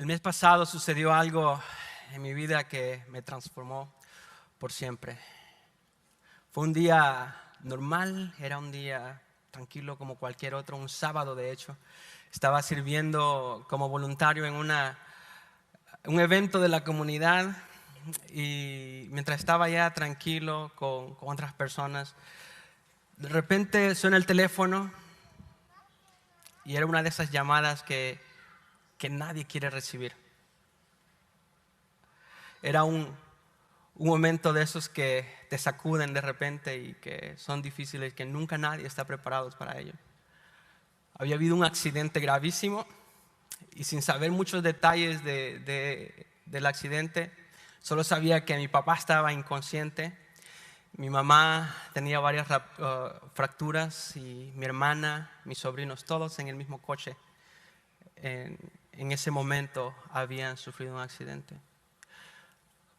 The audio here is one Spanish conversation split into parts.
El mes pasado sucedió algo en mi vida que me transformó por siempre. Fue un día normal, era un día tranquilo como cualquier otro, un sábado de hecho. Estaba sirviendo como voluntario en un evento de la comunidad y mientras estaba ya tranquilo con otras personas, de repente suena el teléfono y era una de esas llamadas que nadie quiere recibir. Era un momento de esos que te sacuden de repente y que son difíciles, que nunca nadie está preparado para ello. Había habido un accidente gravísimo y sin saber muchos detalles del accidente, solo sabía que mi papá estaba inconsciente, mi mamá tenía varias fracturas y mi hermana, mis sobrinos, todos en el mismo coche. En ese momento habían sufrido un accidente.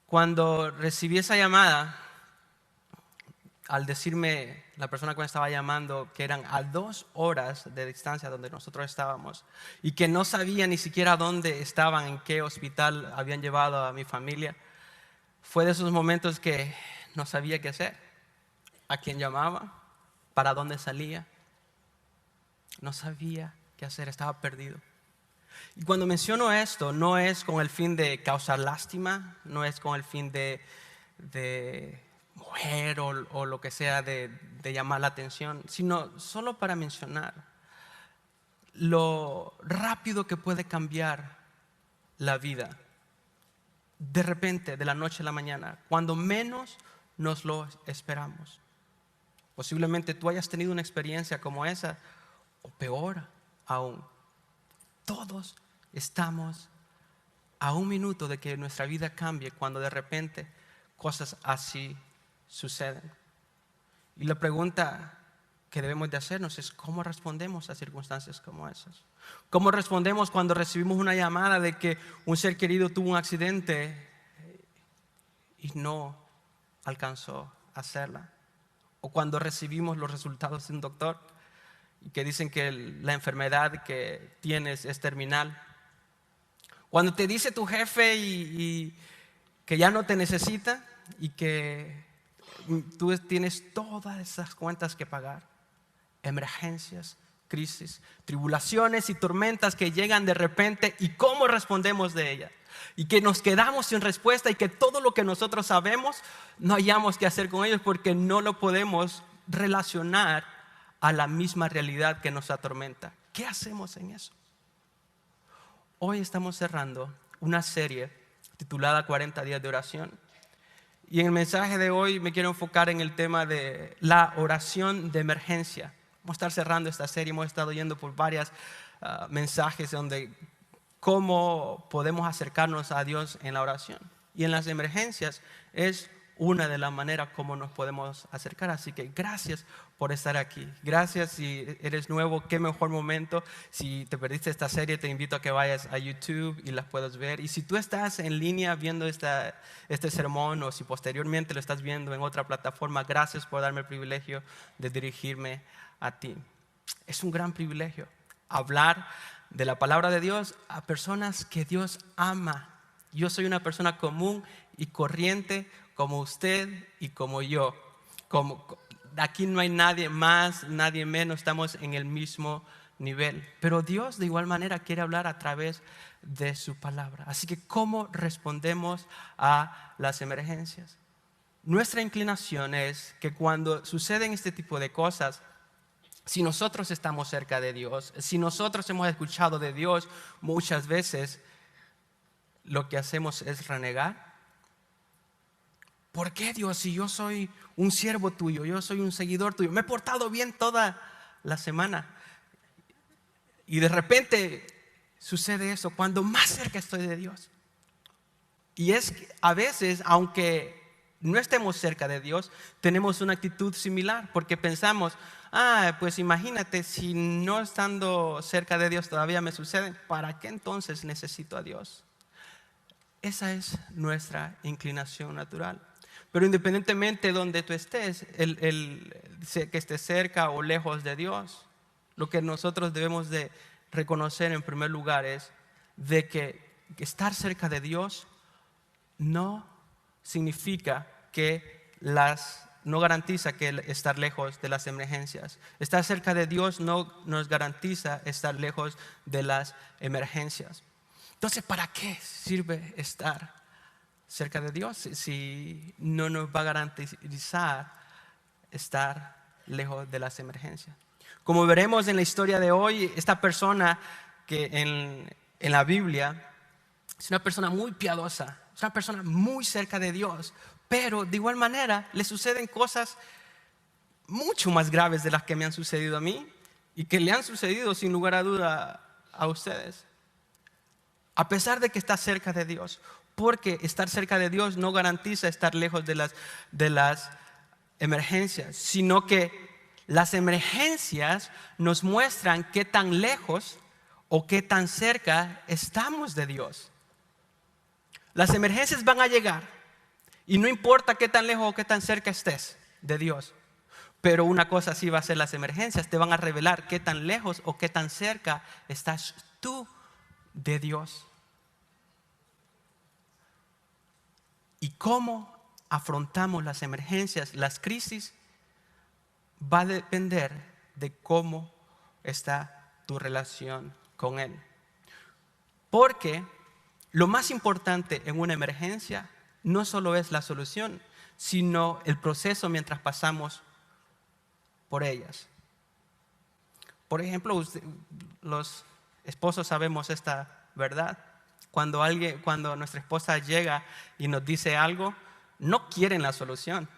Cuando recibí esa llamada, al decirme la persona que me estaba llamando que eran a 2 horas de distancia donde nosotros estábamos y que no sabía ni siquiera dónde estaban, en qué hospital habían llevado a mi familia, fue de esos momentos que no sabía qué hacer, a quién llamaba, para dónde salía. No sabía qué hacer, estaba perdido. Y cuando menciono esto, no es con el fin de causar lástima, no es con el fin de mover o lo que sea, de llamar la atención, sino solo para mencionar lo rápido que puede cambiar la vida. De repente, de la noche a la mañana, cuando menos nos lo esperamos. Posiblemente tú hayas tenido una experiencia como esa, o peor aún. Todos estamos a un minuto de que nuestra vida cambie cuando de repente cosas así suceden. Y la pregunta que debemos de hacernos es ¿cómo respondemos a circunstancias como esas? ¿Cómo respondemos cuando recibimos una llamada de que un ser querido tuvo un accidente y no alcanzó a hacerla? O cuando recibimos los resultados de un doctor y que dicen que la enfermedad que tienes es terminal. Cuando te dice tu jefe y que ya no te necesita y que tú tienes todas esas cuentas que pagar. Emergencias, crisis, tribulaciones y tormentas que llegan de repente y cómo respondemos de ellas. Y que nos quedamos sin respuesta y que todo lo que nosotros sabemos no hayamos que hacer con ellos porque no lo podemos relacionar a la misma realidad que nos atormenta. ¿Qué hacemos en eso? Hoy estamos cerrando una serie titulada 40 días de oración. Y en el mensaje de hoy me quiero enfocar en el tema de la oración de emergencia. Vamos a estar cerrando esta serie, hemos estado yendo por varios mensajes donde cómo podemos acercarnos a Dios en la oración. Y en las emergencias es una de las maneras como nos podemos acercar. Así que gracias por estar aquí. Gracias si eres nuevo, qué mejor momento. Si te perdiste esta serie, te invito a que vayas a YouTube y las puedas ver. Y si tú estás en línea viendo este sermón o si posteriormente lo estás viendo en otra plataforma, gracias por darme el privilegio de dirigirme a ti. Es un gran privilegio hablar de la palabra de Dios a personas que Dios ama. Yo soy una persona común y corriente como usted y como yo. Aquí no hay nadie más, nadie menos, estamos en el mismo nivel. Pero Dios de igual manera quiere hablar a través de su palabra. Así que ¿cómo respondemos a las emergencias? Nuestra inclinación es que cuando suceden este tipo de cosas, si nosotros estamos cerca de Dios, si nosotros hemos escuchado de Dios muchas veces, lo que hacemos es renegar. ¿Por qué, Dios? Si yo soy un siervo tuyo, yo soy un seguidor tuyo, me he portado bien toda la semana. Y de repente sucede eso cuando más cerca estoy de Dios. Y es que a veces, aunque no estemos cerca de Dios, tenemos una actitud similar porque pensamos, pues imagínate, si no estando cerca de Dios todavía me sucede, ¿para qué entonces necesito a Dios? Esa es nuestra inclinación natural. Pero independientemente de donde tú estés, que estés cerca o lejos de Dios, lo que nosotros debemos de reconocer en primer lugar es de que estar cerca de Dios no significa que no garantiza que estar lejos de las emergencias. Estar cerca de Dios no nos garantiza estar lejos de las emergencias. Entonces, ¿para qué sirve estar cerca de Dios si no nos va a garantizar estar lejos de las emergencias? Como veremos en la historia de hoy, esta persona que en la Biblia es una persona muy piadosa, es una persona muy cerca de Dios, pero de igual manera le suceden cosas mucho más graves de las que me han sucedido a mí y que le han sucedido sin lugar a duda a ustedes. A pesar de que está cerca de Dios, porque estar cerca de Dios no garantiza estar lejos de las emergencias, sino que las emergencias nos muestran qué tan lejos o qué tan cerca estamos de Dios. Las emergencias van a llegar y no importa qué tan lejos o qué tan cerca estés de Dios. Pero una cosa sí va a ser: las emergencias te van a revelar qué tan lejos o qué tan cerca estás tú de Dios. Y cómo afrontamos las emergencias, las crisis, va a depender de cómo está tu relación con Él. Porque lo más importante en una emergencia no solo es la solución, sino el proceso mientras pasamos por ellas. Por ejemplo, los esposos sabemos esta verdad. Cuando nuestra esposa llega y nos dice algo, no quieren la solución,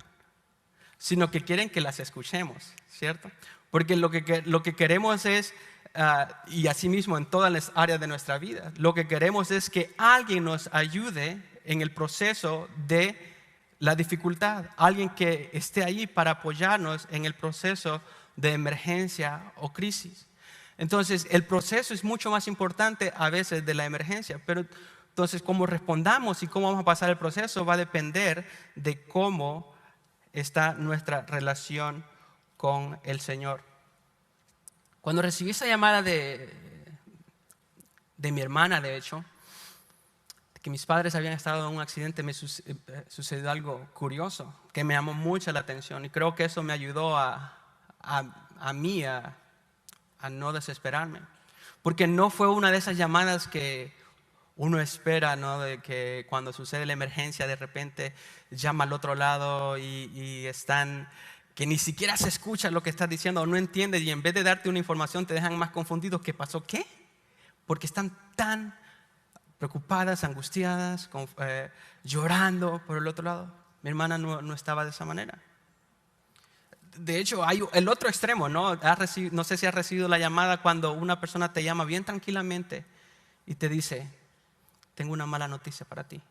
sino que quieren que las escuchemos, ¿cierto? Porque lo que queremos es, y asimismo en todas las áreas de nuestra vida, lo que queremos es que alguien nos ayude en el proceso de la dificultad, alguien que esté ahí para apoyarnos en el proceso de emergencia o crisis. Entonces, el proceso es mucho más importante a veces de la emergencia, pero entonces cómo respondamos y cómo vamos a pasar el proceso va a depender de cómo está nuestra relación con el Señor. Cuando recibí esa llamada de mi hermana, de hecho, que mis padres habían estado en un accidente, me sucedió algo curioso que me llamó mucho la atención, y creo que eso me ayudó a mí a no desesperarme, porque no fue una de esas llamadas que uno espera, ¿no? De que cuando sucede la emergencia de repente llama al otro lado y están, que ni siquiera se escucha lo que estás diciendo o no entiendes, y en vez de darte una información te dejan más confundidos. ¿Qué pasó? ¿Qué? Porque están tan preocupadas, angustiadas, llorando por el otro lado. Mi hermana no estaba de esa manera. De hecho, hay el otro extremo, ¿no? No sé si has recibido la llamada cuando una persona te llama bien tranquilamente y te dice: tengo una mala noticia para ti.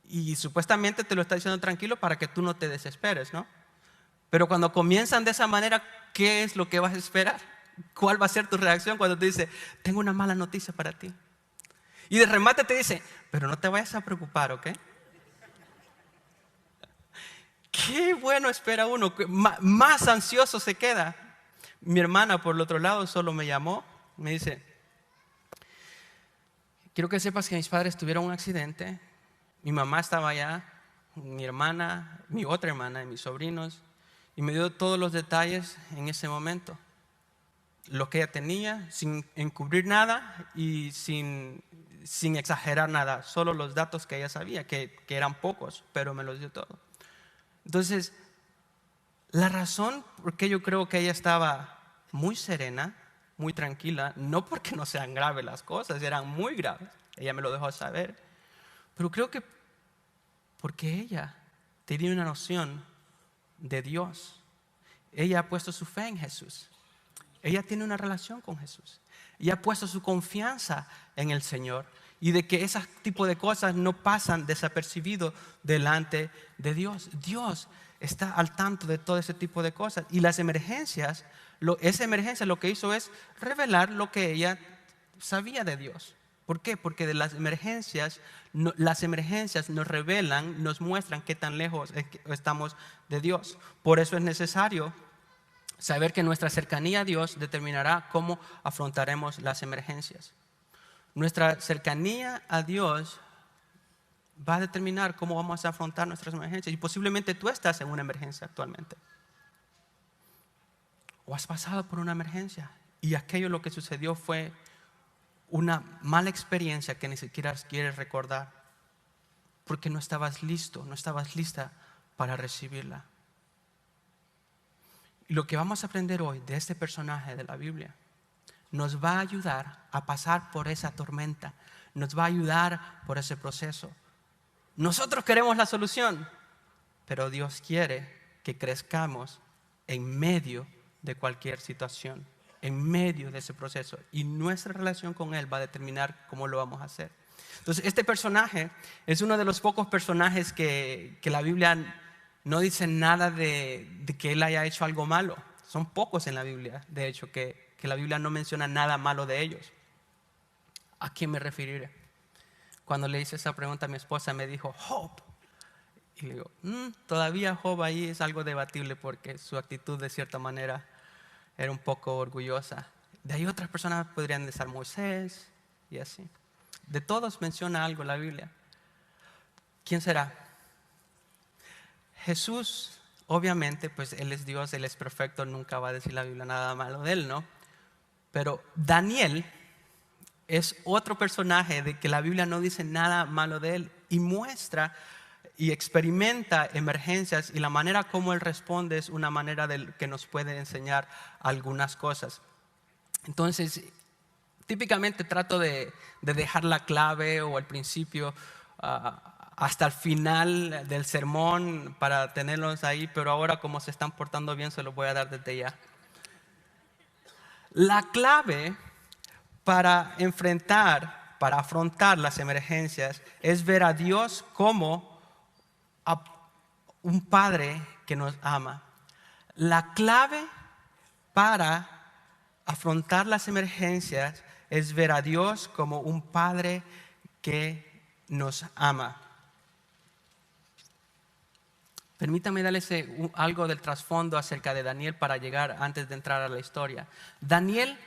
Y supuestamente te lo está diciendo tranquilo para que tú no te desesperes, ¿no? Pero cuando comienzan de esa manera, ¿qué es lo que vas a esperar? ¿Cuál va a ser tu reacción cuando te dice: tengo una mala noticia para ti? Y de remate te dice: pero no te vayas a preocupar, ¿ok? Qué bueno espera uno, más ansioso se queda. Mi hermana, por el otro lado, solo me llamó, me dice: quiero que sepas que mis padres tuvieron un accidente, mi mamá estaba allá, mi hermana, mi otra hermana y mis sobrinos, y me dio todos los detalles en ese momento, lo que ella tenía, sin encubrir nada y sin exagerar nada, solo los datos que ella sabía, que eran pocos, pero me los dio todo. Entonces, la razón por qué yo creo que ella estaba muy serena, muy tranquila, no porque no sean graves las cosas, eran muy graves, ella me lo dejó saber, pero creo que porque ella tenía una noción de Dios. Ella ha puesto su fe en Jesús, ella tiene una relación con Jesús, ella ha puesto su confianza en el Señor, y de que ese tipo de cosas no pasan desapercibidos delante de Dios. Dios está al tanto de todo ese tipo de cosas, y las emergencias, esa emergencia lo que hizo es revelar lo que ella sabía de Dios. ¿Por qué? Porque de las emergencias nos revelan, nos muestran qué tan lejos estamos de Dios. Por eso es necesario saber que nuestra cercanía a Dios determinará cómo afrontaremos las emergencias. Nuestra cercanía a Dios va a determinar cómo vamos a afrontar nuestras emergencias. Y posiblemente tú estás en una emergencia actualmente. O has pasado por una emergencia y aquello lo que sucedió fue una mala experiencia que ni siquiera quieres recordar porque no estabas listo, no estabas lista para recibirla. Y lo que vamos a aprender hoy de este personaje de la Biblia nos va a ayudar a pasar por esa tormenta, nos va a ayudar por ese proceso. Nosotros queremos la solución, pero Dios quiere que crezcamos en medio de cualquier situación, en medio de ese proceso. Y nuestra relación con Él va a determinar cómo lo vamos a hacer. Entonces, este personaje es uno de los pocos personajes que la Biblia no dice nada de que Él haya hecho algo malo. Son pocos en la Biblia, de hecho, que la Biblia no menciona nada malo de ellos. ¿A quién me referiré? Cuando le hice esa pregunta a mi esposa me dijo, Job. Y le digo, todavía Job ahí es algo debatible porque su actitud de cierta manera era un poco orgullosa. De ahí otras personas podrían decir Moisés y así. De todos menciona algo la Biblia. ¿Quién será? Jesús, obviamente, pues Él es Dios, Él es perfecto, nunca va a decir la Biblia nada malo de Él, ¿no? Pero Daniel es otro personaje de que la Biblia no dice nada malo de él y muestra y experimenta emergencias y la manera como él responde es una manera que nos puede enseñar algunas cosas. Entonces, típicamente trato de dejar la clave o el principio hasta el final del sermón para tenerlos ahí, pero ahora como se están portando bien se los voy a dar desde ya. La clave para afrontar las emergencias es ver a Dios como a un Padre que nos ama. La clave para afrontar las emergencias es ver a Dios como un Padre que nos ama. Permítame darles algo del trasfondo acerca de Daniel para llegar antes de entrar a la historia. Daniel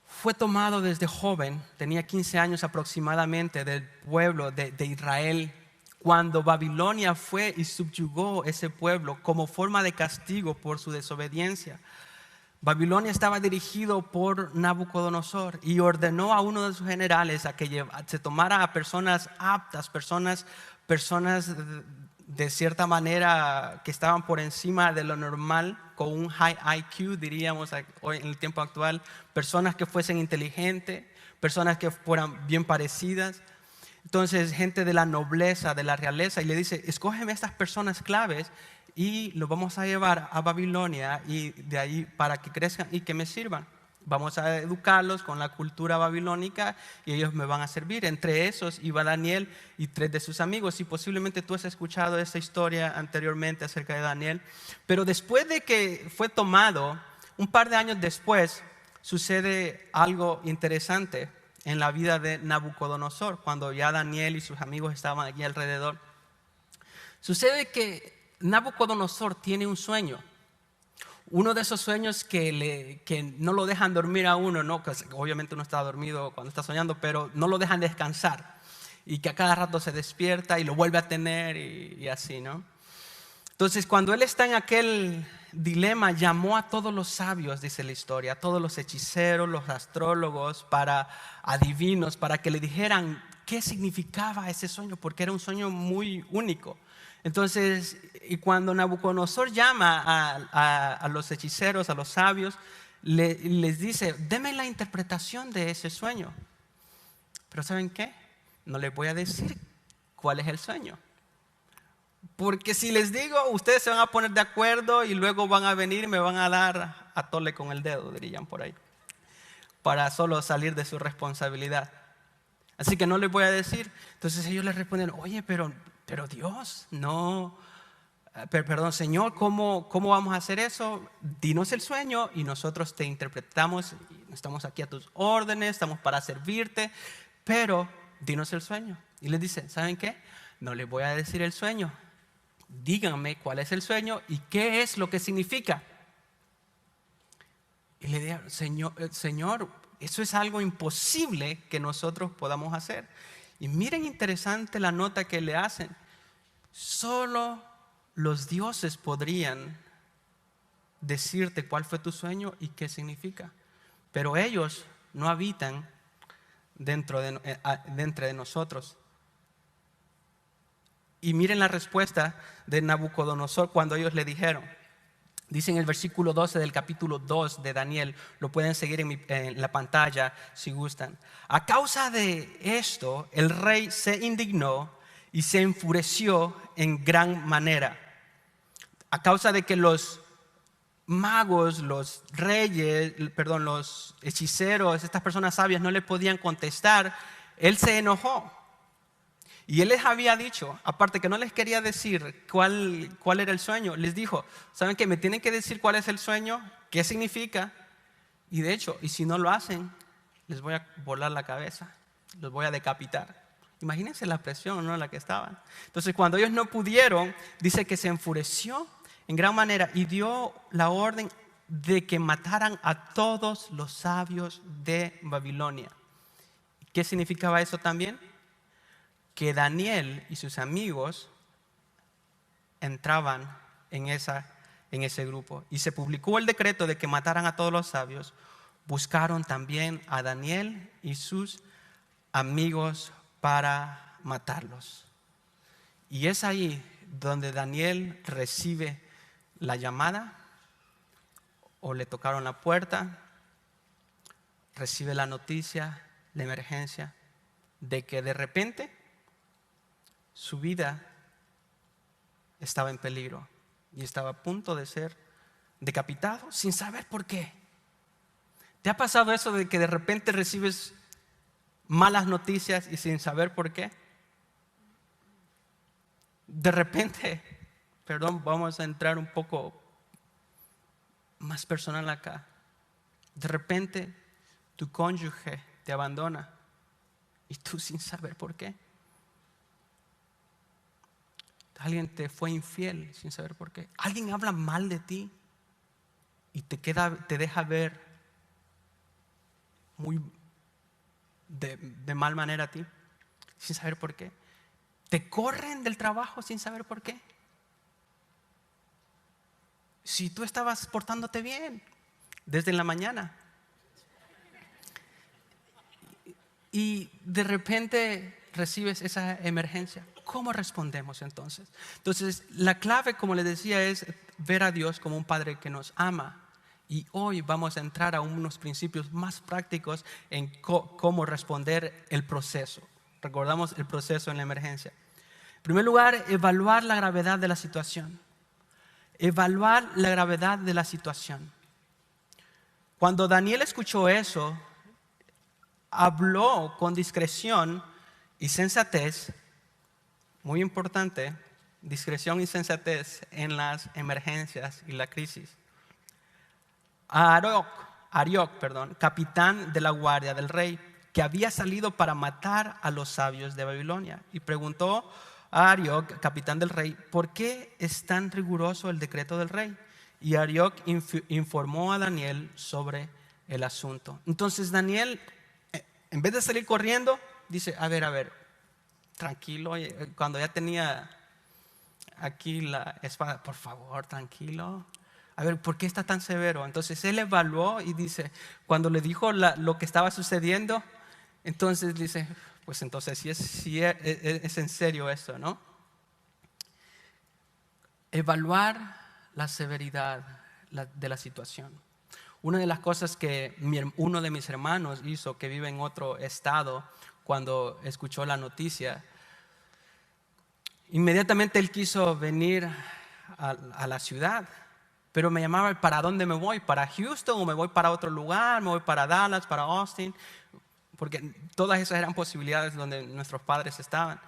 fue tomado desde joven, tenía 15 años aproximadamente, del pueblo de Israel, cuando Babilonia fue y subyugó ese pueblo como forma de castigo por su desobediencia. Babilonia estaba dirigido por Nabucodonosor y ordenó a uno de sus generales a que se tomara a personas aptas, personas de cierta manera que estaban por encima de lo normal, con un high IQ, diríamos hoy en el tiempo actual, personas que fuesen inteligentes, personas que fueran bien parecidas. Entonces, gente de la nobleza, de la realeza, y le dice, escógeme estas personas claves y los vamos a llevar a Babilonia y de ahí para que crezcan y que me sirvan. Vamos a educarlos con la cultura babilónica y ellos me van a servir. Entre esos iba Daniel y 3 de sus amigos. Y posiblemente tú has escuchado esta historia anteriormente acerca de Daniel. Pero después de que fue tomado, un par de años después, sucede algo interesante en la vida de Nabucodonosor, cuando ya Daniel y sus amigos estaban aquí alrededor. Sucede que Nabucodonosor tiene un sueño. Uno de esos sueños que no lo dejan dormir a uno, ¿no? Que obviamente uno está dormido cuando está soñando, pero no lo dejan descansar. Y que a cada rato se despierta y lo vuelve a tener y así, ¿no? Entonces, cuando él está en aquel dilema, llamó a todos los sabios, dice la historia, a todos los hechiceros, los astrólogos, adivinos, para que le dijeran qué significaba ese sueño, porque era un sueño muy único. Entonces, y cuando Nabucodonosor llama a los hechiceros, a los sabios, les dice, denme la interpretación de ese sueño. Pero ¿saben qué? No les voy a decir cuál es el sueño. Porque si les digo, ustedes se van a poner de acuerdo y luego van a venir y me van a dar a tole con el dedo, dirían por ahí, para solo salir de su responsabilidad. Así que no les voy a decir. Entonces ellos les responden, oye, pero Dios, no, perdón, Señor, ¿cómo vamos a hacer eso? Dinos el sueño y nosotros te interpretamos. Estamos aquí a tus órdenes, estamos para servirte, pero dinos el sueño. Y les dice, ¿saben qué? No les voy a decir el sueño. Díganme cuál es el sueño y qué es lo que significa. Y le digo, Señor, Eso es algo imposible que nosotros podamos hacer. Y miren interesante la nota que le hacen. Solo los dioses podrían decirte cuál fue tu sueño y qué significa. Pero ellos no habitan dentro de nosotros. Y miren la respuesta de Nabucodonosor cuando ellos le dijeron. Dice en el versículo 12 del capítulo 2 de Daniel, lo pueden seguir en la pantalla si gustan. A causa de esto, el rey se indignó y se enfureció en gran manera. A causa de que los magos, los reyes, los hechiceros, estas personas sabias no le podían contestar, él se enojó. Y él les había dicho, aparte que no les quería decir cuál era el sueño, les dijo, ¿saben qué? Me tienen que decir cuál es el sueño, qué significa. Y de hecho, y si no lo hacen, les voy a volar la cabeza, los voy a decapitar. Imagínense la presión, ¿no?, en la que estaban. Entonces, cuando ellos no pudieron, dice que se enfureció en gran manera y dio la orden de que mataran a todos los sabios de Babilonia. ¿Qué significaba eso también? Que Daniel y sus amigos entraban en ese grupo. Y se publicó el decreto de que mataran a todos los sabios. Buscaron también a Daniel y sus amigos para matarlos. Y es ahí donde Daniel recibe la llamada, o le tocaron la puerta, recibe la noticia, la emergencia, de que de repente su vida estaba en peligro y estaba a punto de ser decapitado sin saber por qué. ¿Te ha pasado eso de que de repente recibes malas noticias y sin saber por qué? De repente, vamos a entrar un poco más personal acá. De repente tu cónyuge te abandona y tú sin saber por qué. Alguien te fue infiel sin saber por qué. Alguien habla mal de ti y te deja ver muy de mal manera a ti sin saber por qué. Te corren del trabajo sin saber por qué. Si tú estabas portándote bien desde la mañana y de repente recibes esa emergencia, ¿cómo respondemos entonces? Entonces, la clave, como les decía, es ver a Dios como un Padre que nos ama. Y hoy vamos a entrar a unos principios más prácticos en cómo responder el proceso. Recordamos el proceso en la emergencia. En primer lugar, evaluar la gravedad de la situación. Evaluar la gravedad de la situación. Cuando Daniel escuchó eso, habló con discreción y sensatez. Muy importante, discreción y sensatez en las emergencias y la crisis. Arioc, capitán de la guardia del rey, que había salido para matar a los sabios de Babilonia, y preguntó a Arioc, capitán del rey, ¿por qué es tan riguroso el decreto del rey? Y Arioc informó a Daniel sobre el asunto. Entonces Daniel, en vez de salir corriendo, dice, a ver, tranquilo. Cuando ya tenía aquí la espada, por favor, tranquilo. A ver, ¿por qué está tan severo? Entonces él evaluó y dice, cuando le dijo lo que estaba sucediendo, entonces dice, pues entonces sí es en serio eso, ¿no? Evaluar la severidad de la situación. Una de las cosas que uno de mis hermanos hizo, que vive en otro estado, cuando escuchó la noticia, inmediatamente él quiso venir a la ciudad, pero me llamaba, ¿para dónde me voy? ¿Para Houston o me voy para otro lugar? ¿Me voy para Dallas, para Austin? Porque todas esas eran posibilidades donde nuestros padres estaban.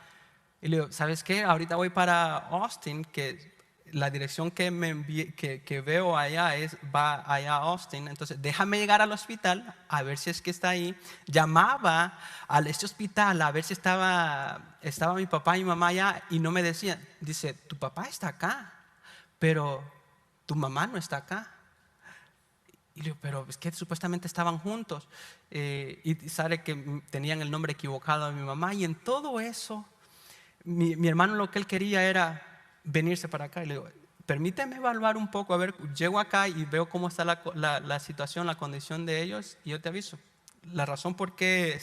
Y le digo, ¿sabes qué? Ahorita voy para Austin, que la dirección que veo allá va allá a Austin. Entonces déjame llegar al hospital a ver si es que está ahí. Llamaba a este hospital a ver si estaba mi papá y mi mamá allá, y no me decían. Dice, tu papá está acá, pero tu mamá no está acá. Y le digo, pero es que supuestamente estaban juntos. Y sale que tenían el nombre equivocado de mi mamá. Y en todo eso, mi hermano lo que él quería era venirse para acá. Y le digo, permíteme evaluar un poco. A ver, llego acá y veo cómo está la situación, la condición de ellos. Y yo te aviso. La razón por qué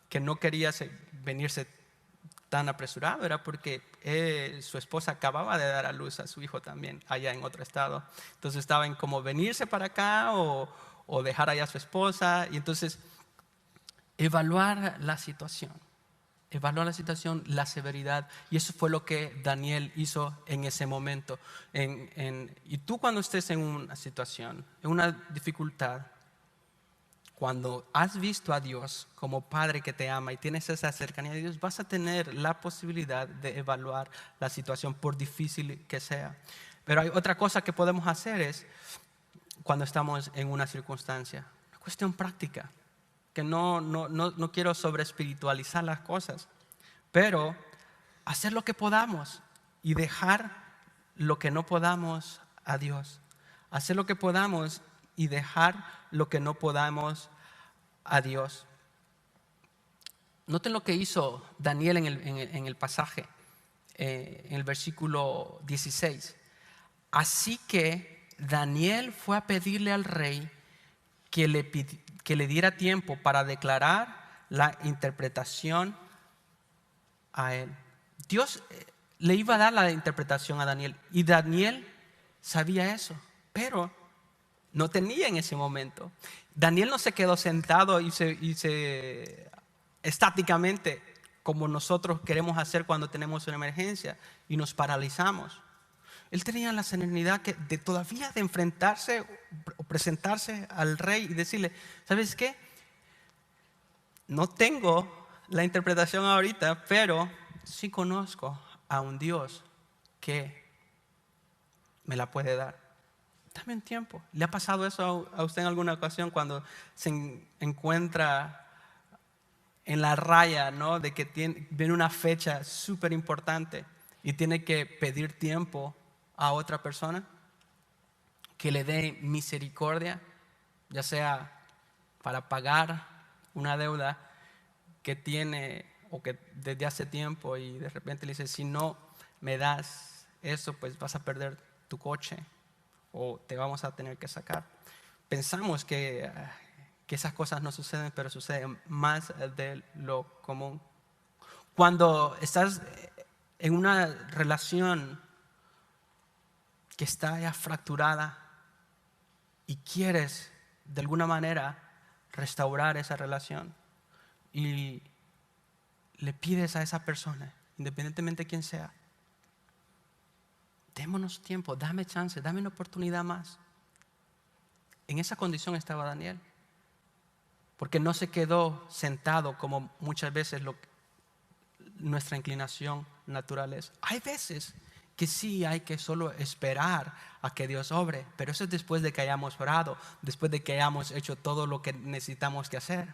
que no quería venirse tan apresurado era porque su esposa acababa de dar a luz a su hijo también allá en otro estado. Entonces estaba en como venirse para acá o dejar allá a su esposa. Y entonces evaluar la situación, la severidad. Y eso fue lo que Daniel hizo en ese momento. Y tú, cuando estés en una situación, en una dificultad, cuando has visto a Dios como Padre que te ama y tienes esa cercanía de Dios, vas a tener la posibilidad de evaluar la situación, por difícil que sea. Pero hay otra cosa que podemos hacer es, cuando estamos en una circunstancia, una cuestión práctica, que no quiero sobre espiritualizar las cosas, pero hacer lo que podamos y dejar lo que no podamos a Dios. Hacer lo que podamos y dejar lo que no podamos a Dios. Noten lo que hizo Daniel en el pasaje, en el versículo 16. Así que Daniel fue a pedirle al rey que le diera tiempo para declarar la interpretación a él. Dios le iba a dar la interpretación a Daniel, y Daniel sabía eso, pero no tenía en ese momento. Daniel no se quedó sentado y estáticamente, como nosotros queremos hacer cuando tenemos una emergencia y nos paralizamos. Él tenía la serenidad de todavía de enfrentarse o presentarse al rey y decirle, ¿sabes qué? No tengo la interpretación ahorita, pero sí conozco a un Dios que me la puede dar. Dame un tiempo. ¿Le ha pasado eso a usted en alguna ocasión cuando se encuentra en la raya, ¿no?, de que viene una fecha súper importante y tiene que pedir tiempo a otra persona que le dé misericordia, ya sea para pagar una deuda que tiene o que desde hace tiempo, y de repente le dice, si no me das eso, pues vas a perder tu coche o te vamos a tener que sacar? Pensamos que esas cosas no suceden, pero suceden más de lo común. Cuando estás en una relación que está ya fracturada y quieres de alguna manera restaurar esa relación y le pides a esa persona, independientemente de quién sea, démonos tiempo, dame chance, dame una oportunidad más. En esa condición estaba Daniel, porque no se quedó sentado como muchas veces nuestra inclinación natural es. Hay veces que sí hay que solo esperar a que Dios obre, pero eso es después de que hayamos orado, después de que hayamos hecho todo lo que necesitamos que hacer.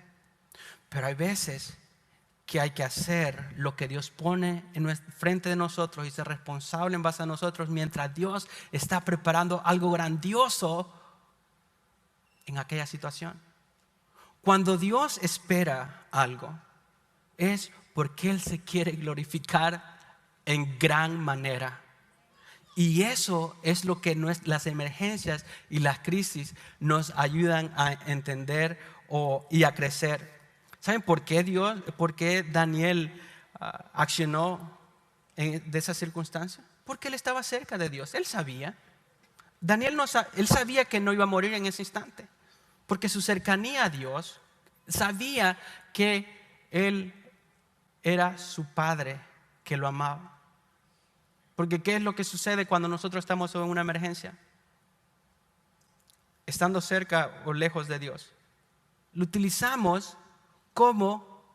Pero hay veces que hay que hacer lo que Dios pone frente de nosotros y ser responsable en base a nosotros, mientras Dios está preparando algo grandioso en aquella situación. Cuando Dios espera algo, es porque Él se quiere glorificar en gran manera. Y eso es lo que las emergencias y las crisis nos ayudan a entender y a crecer. ¿Saben por qué Daniel accionó de esa circunstancia? Porque él estaba cerca de Dios. Él sabía. Él sabía que no iba a morir en ese instante, porque su cercanía a Dios, sabía que Él era su Padre que lo amaba. Porque ¿qué es lo que sucede cuando nosotros estamos en una emergencia? Estando cerca o lejos de Dios, lo utilizamos como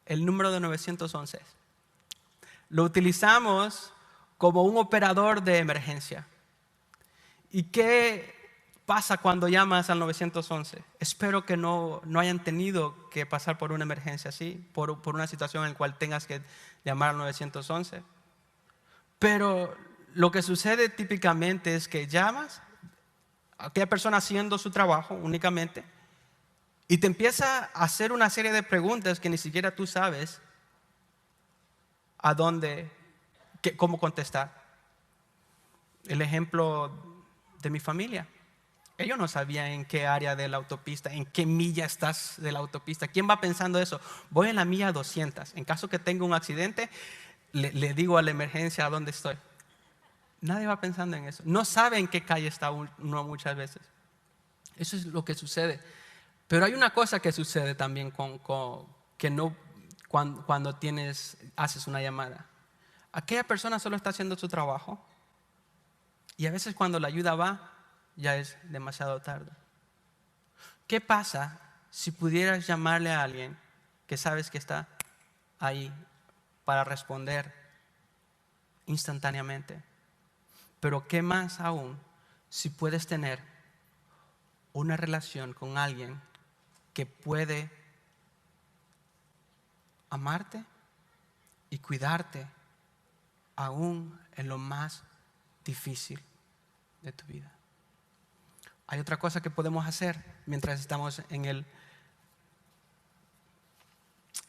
el número de 911. Lo utilizamos como un operador de emergencia. ¿Y qué pasa cuando llamas al 911? Espero que no hayan tenido que pasar por una emergencia así, por una situación en la cual tengas que llamar al 911. Pero lo que sucede típicamente es que llamas aquella persona haciendo su trabajo únicamente, y te empieza a hacer una serie de preguntas que ni siquiera tú sabes a dónde, cómo contestar. El ejemplo de mi familia. Ellos no sabían en qué área de la autopista, en qué milla estás de la autopista. ¿Quién va pensando eso? Voy en la milla 200. En caso que tenga un accidente, le digo a la emergencia a dónde estoy. Nadie va pensando en eso. No sabe en qué calle está uno muchas veces. Eso es lo que sucede. Pero hay una cosa que sucede también que no, cuando haces una llamada. Aquella persona solo está haciendo su trabajo y a veces cuando la ayuda va, ya es demasiado tarde. ¿Qué pasa si pudieras llamarle a alguien que sabes que está ahí para responder instantáneamente? Pero qué más aún si puedes tener una relación con alguien que puede amarte y cuidarte aún en lo más difícil de tu vida. Hay otra cosa que podemos hacer mientras estamos en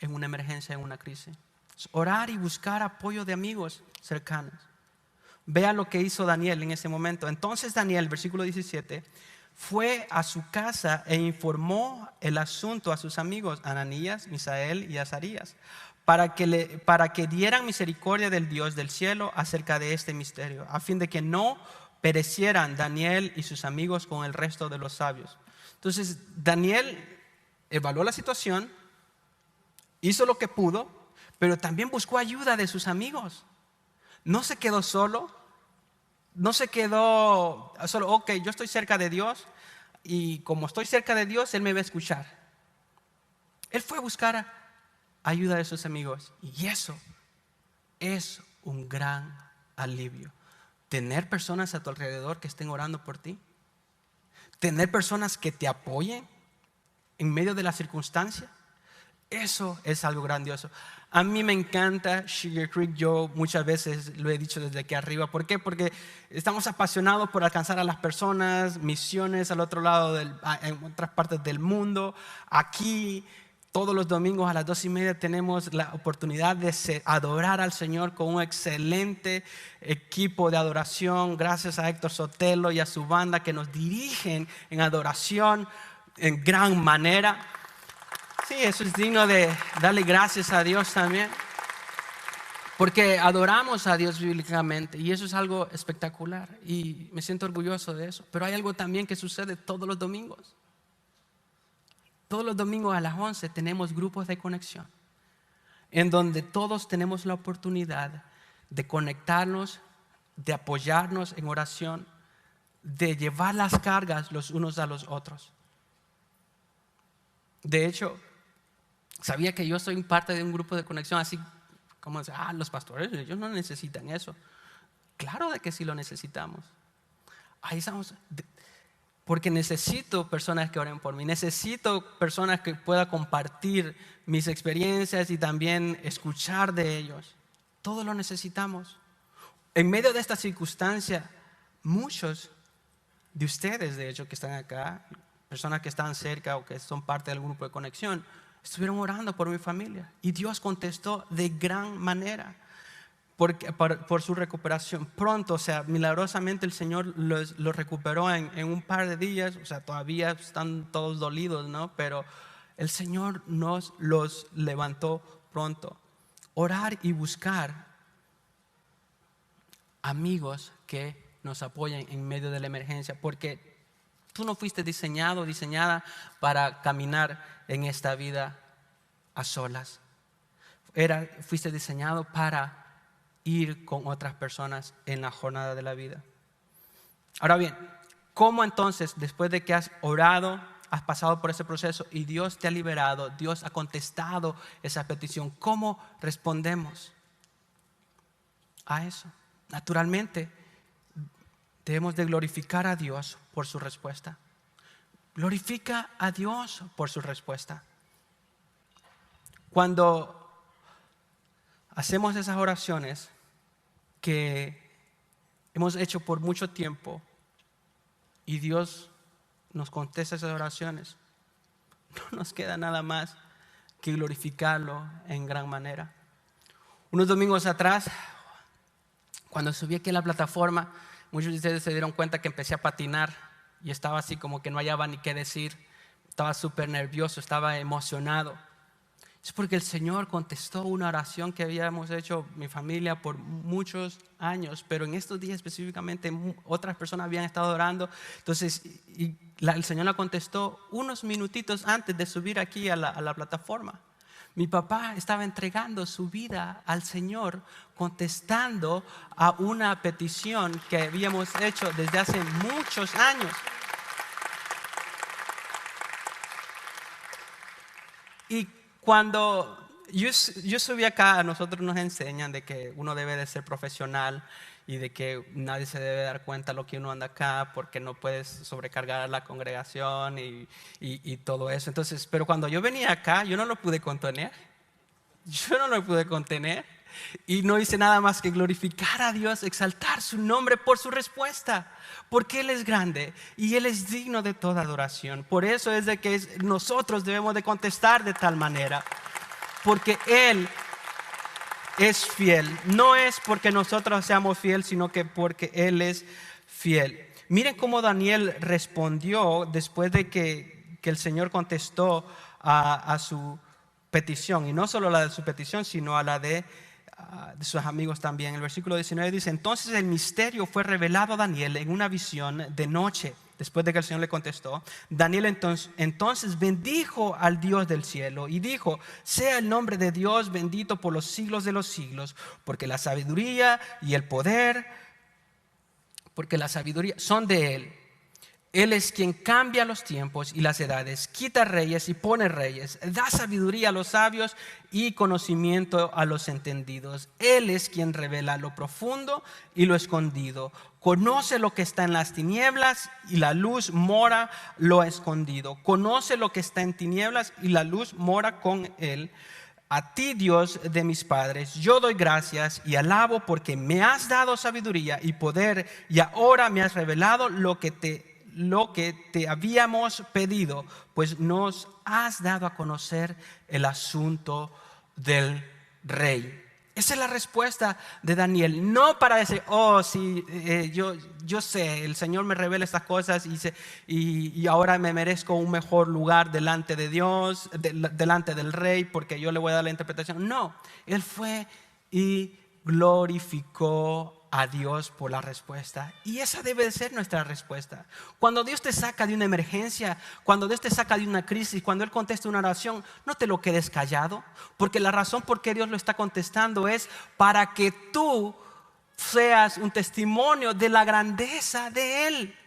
una emergencia, en una crisis. Es orar y buscar apoyo de amigos cercanos. Vea lo que hizo Daniel en ese momento. Entonces Daniel, versículo 17, fue a su casa e informó el asunto a sus amigos Ananías, Misael y Azarías, para que dieran misericordia del Dios del cielo acerca de este misterio, a fin de que no perecieran Daniel y sus amigos con el resto de los sabios. Entonces Daniel evaluó la situación, hizo lo que pudo, pero también buscó ayuda de sus amigos. No se quedó solo, no se quedó solo, ok, yo estoy cerca de Dios y como estoy cerca de Dios, Él me va a escuchar. Él fue a buscar ayuda de sus amigos y eso es un gran alivio. Tener personas a tu alrededor que estén orando por ti, tener personas que te apoyen en medio de la circunstancia, eso es algo grandioso. A mí me encanta Sugar Creek. Yo muchas veces lo he dicho desde aquí arriba. ¿Por qué? Porque estamos apasionados por alcanzar a las personas, misiones al otro lado, en otras partes del mundo. Aquí, todos los domingos a las 2:30 tenemos la oportunidad de adorar al Señor con un excelente equipo de adoración. Gracias a Héctor Sotelo y a su banda que nos dirigen en adoración en gran manera. Sí, eso es digno de darle gracias a Dios también. Porque adoramos a Dios bíblicamente y eso es algo espectacular y me siento orgulloso de eso. Pero hay algo también que sucede todos los domingos. Todos los domingos a las 11 tenemos grupos de conexión en donde todos tenemos la oportunidad de conectarnos, de apoyarnos en oración, de llevar las cargas los unos a los otros. De hecho, sabía que yo soy parte de un grupo de conexión, así como los pastores, ellos no necesitan eso. Claro de que sí lo necesitamos. Ahí estamos, porque necesito personas que oren por mí, necesito personas que puedan compartir mis experiencias y también escuchar de ellos. Todos lo necesitamos. En medio de esta circunstancia, muchos de ustedes, de hecho, que están acá, personas que están cerca o que son parte del grupo de conexión, estuvieron orando por mi familia y Dios contestó de gran manera por su recuperación. Pronto, o sea, milagrosamente el Señor los recuperó en un par de días. O sea, todavía están todos dolidos, ¿no? Pero el Señor nos los levantó pronto. Orar y buscar amigos que nos apoyen en medio de la emergencia, porque tú no fuiste diseñada para caminar en esta vida a solas. Fuiste diseñado para ir con otras personas en la jornada de la vida. Ahora bien, ¿cómo entonces, después de que has orado, has pasado por ese proceso y Dios te ha liberado, Dios ha contestado esa petición, cómo respondemos a eso? Naturalmente, debemos de glorificar a Dios por su respuesta. Glorifica a Dios por su respuesta. Cuando hacemos esas oraciones que hemos hecho por mucho tiempo, y Dios nos contesta esas oraciones, no nos queda nada más que glorificarlo en gran manera. Unos domingos atrás, cuando subí aquí a la plataforma, muchos de ustedes se dieron cuenta que empecé a patinar y estaba así como que no hallaba ni qué decir. Estaba súper nervioso, estaba emocionado. Es porque el Señor contestó una oración que habíamos hecho mi familia por muchos años, pero en estos días específicamente otras personas habían estado orando. Entonces el Señor la contestó unos minutitos antes de subir aquí a la plataforma. Mi papá estaba entregando su vida al Señor, contestando a una petición que habíamos hecho desde hace muchos años. Y cuando yo subí acá, a nosotros nos enseñan de que uno debe de ser profesional y de que nadie se debe dar cuenta de lo que uno anda acá porque no puedes sobrecargar a la congregación y todo eso. Entonces, pero cuando yo venía acá, yo no lo pude contener. Yo no lo pude contener y no hice nada más que glorificar a Dios, exaltar su nombre por su respuesta, porque Él es grande y Él es digno de toda adoración. Por eso es de que nosotros debemos de contestar de tal manera, porque Él es fiel. No es porque nosotros seamos fieles, sino que porque Él es fiel. Miren cómo Daniel respondió después de que el Señor contestó a su petición, y no solo la de su petición, sino a la de sus amigos también. El versículo 19 dice: entonces el misterio fue revelado a Daniel en una visión de noche. Después de que el Señor le contestó, Daniel entonces bendijo al Dios del cielo y dijo: sea el nombre de Dios bendito por los siglos de los siglos, porque la sabiduría y el poder, porque la sabiduría son de Él. Él es quien cambia los tiempos y las edades, quita reyes y pone reyes, da sabiduría a los sabios y conocimiento a los entendidos. Él es quien revela lo profundo y lo escondido. Conoce lo que está en las tinieblas y la luz mora lo escondido. Conoce lo que está en tinieblas y la luz mora con él. A ti, Dios de mis padres, yo doy gracias y alabo porque me has dado sabiduría y poder y ahora me has revelado lo que te habíamos pedido, pues nos has dado a conocer el asunto del rey. Esa es la respuesta de Daniel. No para decir: oh, sí, yo sé, el Señor me revela estas cosas y ahora me merezco un mejor lugar delante de Dios, delante del rey, porque yo le voy a dar la interpretación. No, Él fue y glorificó a Dios por la respuesta. Y esa debe de ser nuestra respuesta. Cuando Dios te saca de una emergencia, cuando Dios te saca de una crisis, cuando Él contesta una oración, no te lo quedes callado, porque la razón por qué Dios lo está contestando es para que tú seas un testimonio de la grandeza de Él.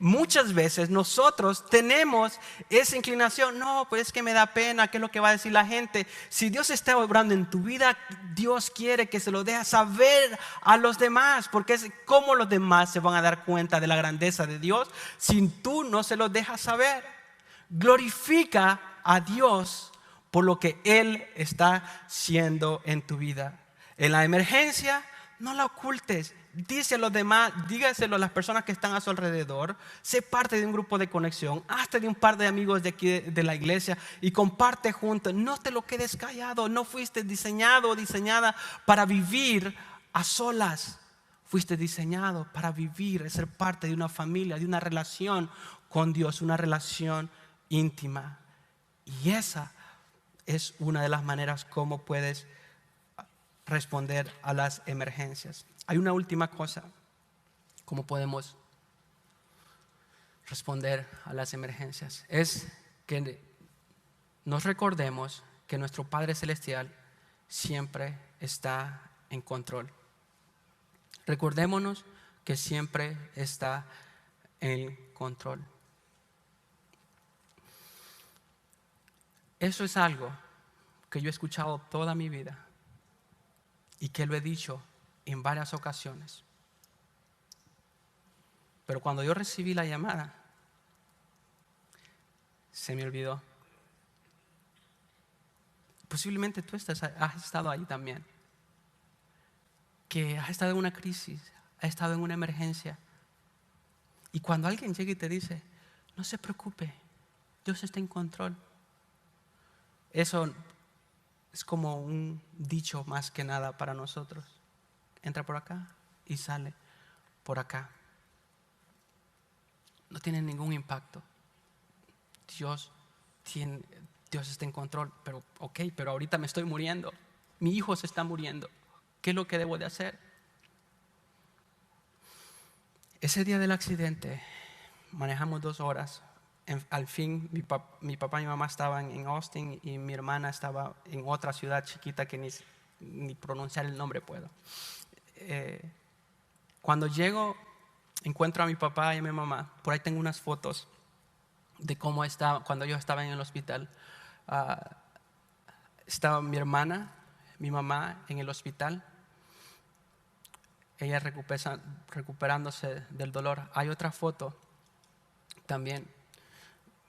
Muchas veces nosotros tenemos esa inclinación: no, pues es que me da pena, ¿qué es lo que va a decir la gente? Si Dios está obrando en tu vida, Dios quiere que se lo dejes saber a los demás, porque es como los demás se van a dar cuenta de la grandeza de Dios si tú no se lo dejas saber. Glorifica a Dios por lo que Él está haciendo en tu vida. En la emergencia, no la ocultes. Díselo a los demás, dígaselo a las personas que están a su alrededor. Sé parte de un grupo de conexión, hazte de un par de amigos de aquí de la iglesia y comparte juntos. No te lo quedes callado. No fuiste diseñado o diseñada para vivir a solas. Fuiste diseñado para vivir, ser parte de una familia, de una relación con Dios, una relación íntima. Y esa es una de las maneras como puedes responder a las emergencias. Hay una última cosa: cómo podemos responder a las emergencias. Es que nos recordemos que nuestro Padre Celestial siempre está en control. Recordémonos que siempre está en control. Eso es algo que yo he escuchado toda mi vida y que lo he dicho en varias ocasiones. Pero cuando yo recibí la llamada, se me olvidó. Posiblemente tú has estado ahí también, que has estado en una crisis, has estado en una emergencia Y cuando alguien llega y te dice, no se preocupe, Dios está en control. Eso es como un dicho más que nada para nosotros. Entra por acá y sale por acá. No tiene ningún impacto. Dios está en control, pero pero ahorita me estoy muriendo. Mi hijo se está muriendo. ¿Qué es lo que debo de hacer? Ese día del accidente manejamos 2 horas. Al fin mi papá y mi mamá estaban en Austin y mi hermana estaba en otra ciudad chiquita que ni pronunciar el nombre puedo. Cuando llego, encuentro a mi papá y a mi mamá. Por ahí tengo unas fotos de cómo estaba cuando yo estaba en el hospital. Estaba mi hermana, mi mamá en el hospital. Ella recuperándose del dolor. Hay otra foto también.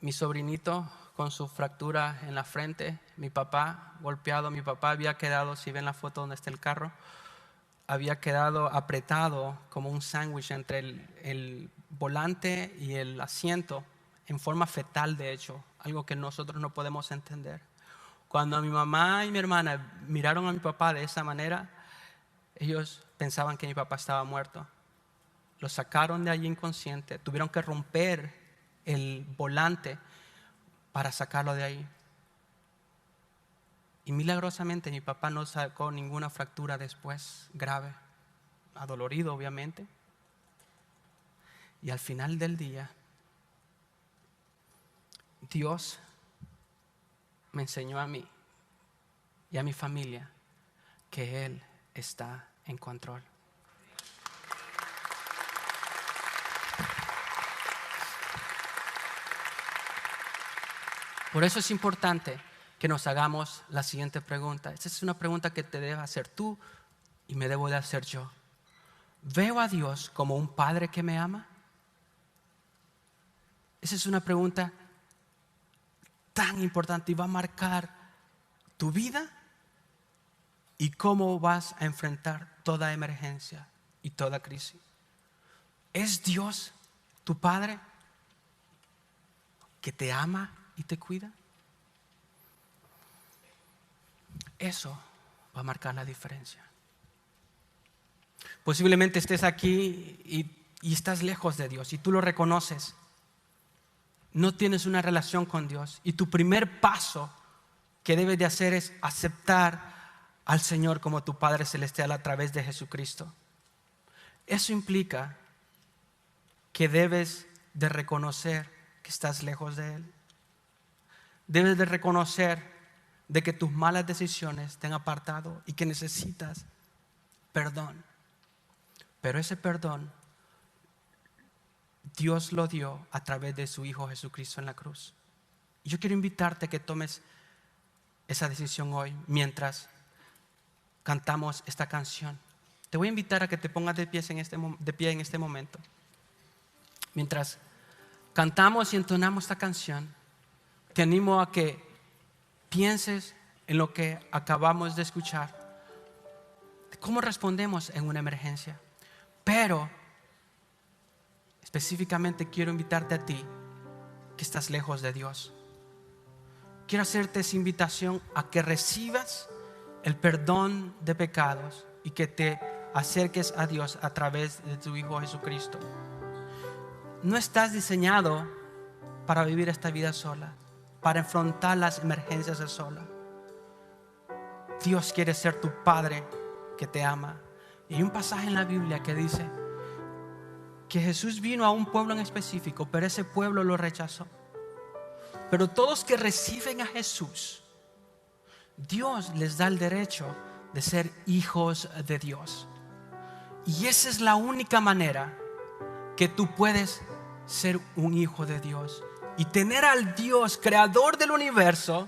Mi sobrinito con su fractura en la frente, mi papá golpeado. Mi papá había quedado, si ven la foto donde está el carro, había quedado apretado como un sándwich entre el volante y el asiento, en forma fetal de hecho, algo que nosotros no podemos entender. Cuando mi mamá y mi hermana miraron a mi papá de esa manera, ellos pensaban que mi papá estaba muerto. Lo sacaron de allí inconsciente, tuvieron que romper el volante para sacarlo de ahí. Y milagrosamente mi papá no sacó ninguna fractura después grave, adolorido obviamente. Y al final del día, Dios me enseñó a mí y a mi familia que Él está en control. Por eso es importante que nos hagamos la siguiente pregunta. Esta es una pregunta que te debes hacer tú y me debo de hacer yo. ¿Veo a Dios como un padre que me ama? Esa es una pregunta tan importante y va a marcar tu vida y cómo vas a enfrentar toda emergencia y toda crisis. ¿Es Dios tu Padre que te ama y te cuida? Eso va a marcar la diferencia. Posiblemente estés aquí y estás lejos de Dios y tú lo reconoces. No tienes una relación con Dios y tu primer paso que debes de hacer es aceptar al Señor como tu Padre Celestial a través de Jesucristo. Eso implica que debes de reconocer que estás lejos de Él. Debes de reconocer de que tus malas decisiones te han apartado y que necesitas perdón. Pero ese perdón Dios lo dio a través de su Hijo Jesucristo en la cruz. Y yo quiero invitarte a que tomes esa decisión hoy mientras cantamos esta canción. Te voy a invitar a que te pongas de pie en este momento. Mientras cantamos y entonamos esta canción, te animo a que pienses en lo que acabamos de escuchar, cómo respondemos en una emergencia. Pero específicamente quiero invitarte a ti que estás lejos de Dios. Quiero hacerte esa invitación a que recibas el perdón de pecados y que te acerques a Dios a través de tu Hijo Jesucristo. No estás diseñado para vivir esta vida sola, para enfrentar las emergencias sola. Dios quiere ser tu Padre que te ama. Y hay un pasaje en la Biblia que dice que Jesús vino a un pueblo en específico, pero ese pueblo lo rechazó. Pero todos que reciben a Jesús, Dios les da el derecho de ser hijos de Dios. Y esa es la única manera que tú puedes ser un hijo de Dios y tener al Dios creador del universo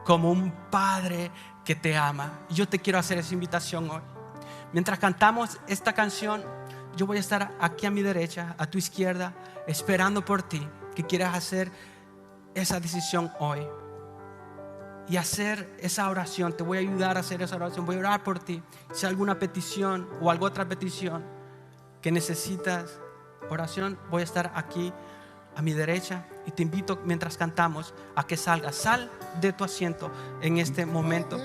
como un Padre que te ama. Y yo te quiero hacer esa invitación hoy. Mientras cantamos esta canción, yo voy a estar aquí a mi derecha, a tu izquierda, esperando por ti que quieras hacer esa decisión hoy y hacer esa oración. Te voy a ayudar a hacer esa oración. Voy a orar por ti. Si hay alguna petición o alguna otra petición que necesitas oración, voy a estar aquí a mi derecha y te invito mientras cantamos a que salgas. Sal de tu asiento en este momento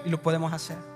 y lo podemos hacer.